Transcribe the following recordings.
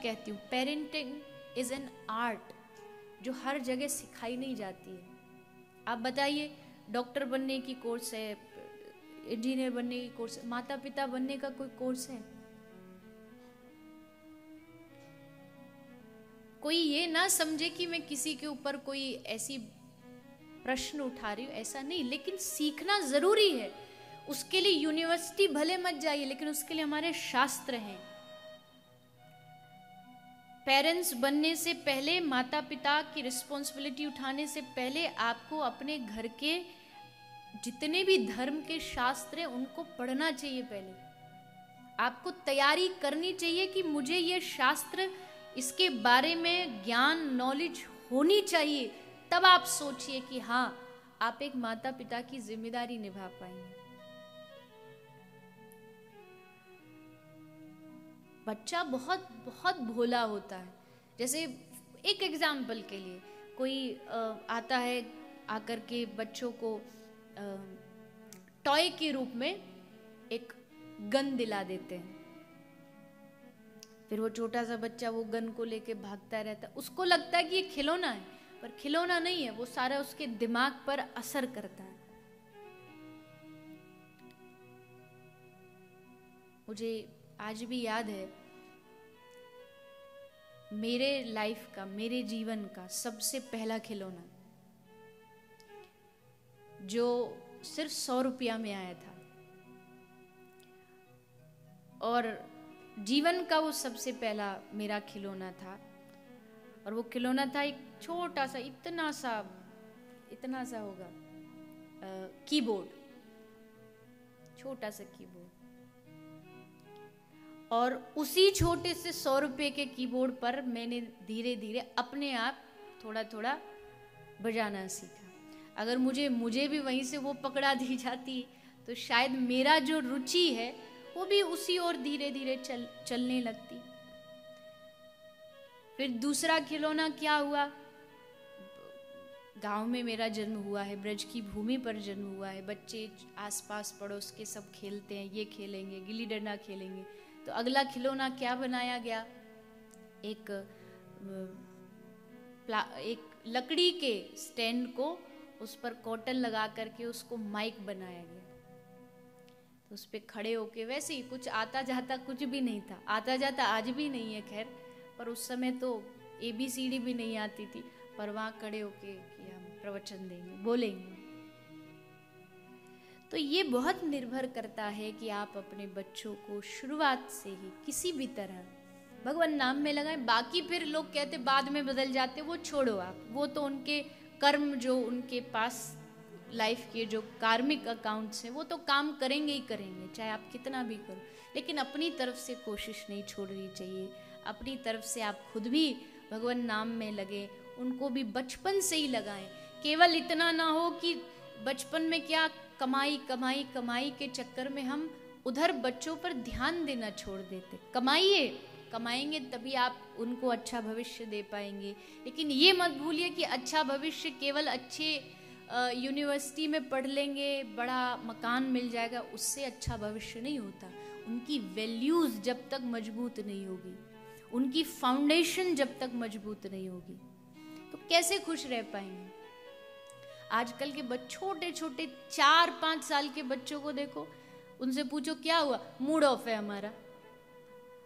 कहती हूँ, parenting is an art जो हर जगह सिखाई नहीं जाती है। आप बताइए, डॉक्टर बनने की कोर्स है, इंजीनियर बनने की कोर्स है, माता पिता बनने का कोई कोर्स है? कोई ये ना समझे कि मैं किसी के ऊपर कोई ऐसी प्रश्न उठा रही हूँ, ऐसा नहीं, लेकिन सीखना जरूरी है। उसके लिए यूनिवर्सिटी भले मत जाइए, लेकिन उसके लिए हमारे शास्त्र हैं। पेरेंट्स बनने से पहले, माता पिता की रिस्पॉन्सिबिलिटी उठाने से पहले आपको अपने घर के जितने भी धर्म के शास्त्र हैं उनको पढ़ना चाहिए। पहले आपको तैयारी करनी चाहिए कि मुझे ये शास्त्र, इसके बारे में ज्ञान, नॉलेज होनी चाहिए। तब आप सोचिए कि हाँ, आप एक माता पिता की जिम्मेदारी निभा पाएंगे। बच्चा बहुत बहुत भोला होता है। जैसे एक एग्जाम्पल के लिए, कोई आता है, आकर के बच्चों को टॉय के रूप में एक गन दिला देते हैं। फिर वो छोटा सा बच्चा वो गन को लेके भागता रहता है। उसको लगता है कि ये खिलौना है, पर खिलौना नहीं है, वो सारा उसके दिमाग पर असर करता है। मुझे आज भी याद है, मेरे लाइफ का, मेरे जीवन का सबसे पहला खिलौना जो सिर्फ 100 रुपया में आया था, और जीवन का वो सबसे पहला मेरा खिलौना था। और वो खिलौना था एक छोटा सा, इतना सा होगा, कीबोर्ड, छोटा सा कीबोर्ड। और उसी छोटे से 100 रुपये के कीबोर्ड पर मैंने धीरे धीरे अपने आप थोड़ा थोड़ा बजाना सीखा। अगर मुझे भी वहीं से वो पकड़ा दी जाती तो शायद मेरा जो रुचि है वो भी उसी ओर धीरे धीरे चलने लगती। फिर दूसरा खिलौना क्या हुआ, गांव में मेरा जन्म हुआ है, ब्रज की भूमि पर जन्म हुआ है। बच्चे आसपास पड़ोस के सब खेलते हैं, ये खेलेंगे, गिल्ली डंडा खेलेंगे। तो अगला खिलौना क्या बनाया गया, एक लकड़ी के स्टैंड को, उस पर कॉटन लगा करके उसको माइक बनाया गया। तो उस पर खड़े होके, वैसे ही कुछ आता जाता कुछ भी नहीं था, आता जाता आज भी नहीं है खैर, पर उस समय तो ABCD भी नहीं आती थी, पर वहाँ खड़े होके कि हम प्रवचन देंगे, बोलेंगे। तो ये बहुत निर्भर करता है कि आप अपने बच्चों को शुरुआत से ही किसी भी तरह भगवान नाम में लगाएं। बाकी फिर लोग कहते बाद में बदल जाते, वो छोड़ो आप, वो तो उनके कर्म, जो उनके पास लाइफ के जो कार्मिक अकाउंट्स हैं वो तो काम करेंगे ही करेंगे, चाहे आप कितना भी करो। लेकिन अपनी तरफ से कोशिश नहीं छोड़नी चाहिए। अपनी तरफ से आप खुद भी भगवान नाम में लगे, उनको भी बचपन से ही लगाएं। केवल इतना ना हो कि बचपन में क्या कमाई कमाई कमाई के चक्कर में हम उधर बच्चों पर ध्यान देना छोड़ देते। कमाएंगे तभी आप उनको अच्छा भविष्य दे पाएंगे। लेकिन ये मत भूलिए कि अच्छा भविष्य केवल अच्छे यूनिवर्सिटी में पढ़ लेंगे, बड़ा मकान मिल जाएगा, उससे अच्छा भविष्य नहीं होता। उनकी वैल्यूज जब तक मजबूत नहीं होगी, उनकी फाउंडेशन जब तक मजबूत नहीं होगी, तो कैसे खुश रह पाएंगे। आजकल के छोटे छोटे 4-5 साल के बच्चों को देखो, उनसे पूछो क्या हुआ, मूड ऑफ है हमारा।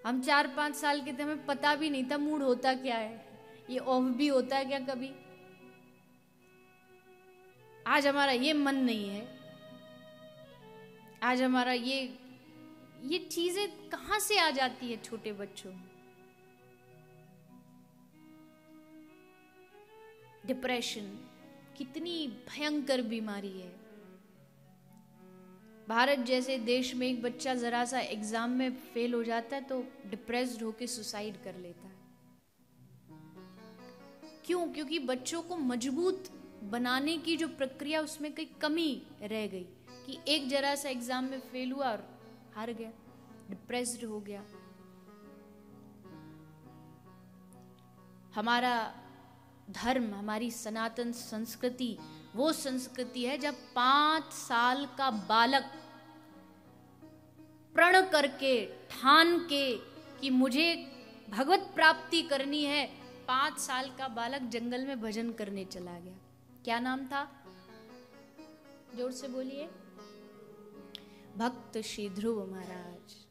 हम 4-5 साल के थे, हमें पता भी नहीं था मूड होता क्या है, ये ऑफ भी होता है क्या कभी। आज हमारा ये मन नहीं है, आज हमारा ये चीजें कहां से आ जाती है छोटे बच्चों में। डिप्रेशन कितनी भयंकर बीमारी है। भारत जैसे देश में एक बच्चा जरा सा एग्जाम में फेल हो जाता है तो डिप्रेस्ड होकर सुसाइड कर लेता है। क्यों? क्योंकि बच्चों को मजबूत बनाने की जो प्रक्रिया, उसमें कई कमी रह गई कि एक जरा सा एग्जाम में फेल हुआ और हार गया, डिप्रेस्ड हो गया। हमारा धर्म, हमारी सनातन संस्कृति वो संस्कृति है जब 5 साल का बालक प्रण करके, ठान के कि मुझे भगवत प्राप्ति करनी है, 5 साल का बालक जंगल में भजन करने चला गया। क्या नाम था? जोर से बोलिए। भक्त श्री ध्रुव महाराज।